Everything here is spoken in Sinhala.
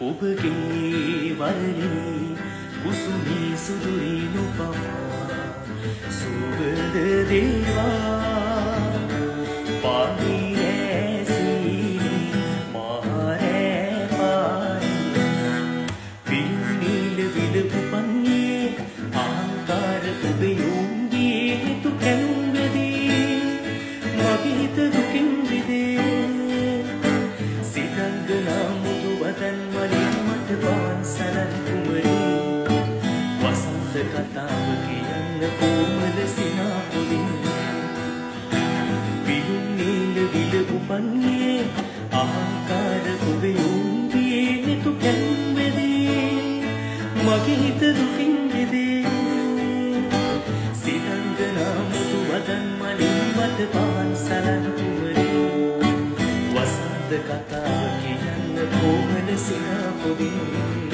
ඔබගේ වරලේ කුසුමේ සුදුරි නුපමා සුවඳ දේවා පානී ඇසීනි මාරෑ පානී පියුනිල විලපු පන්නේ ආකාර ඔබේ යොන්ගේ හිතු කැලුම්ගදී මගේ හිත දුකින් විදේ සිතංගනා මුදු වදන් වලින් මට පාන්සලන් කුමරී වසන්ත කතාව කියන්න කොමල සිනාපොලින් පියුම් නීල විලපු පන්නේ ආකාර ඔබේ යොන්ගේ හිතු කැලුම්ගදී මගේ හිත දුකින් විදේ සිතංගනා මුදු වදන් වලින් මට පාන්සලන් කුමරී වසන්ත කතාව කියන්න කොමල සිනාපොලින්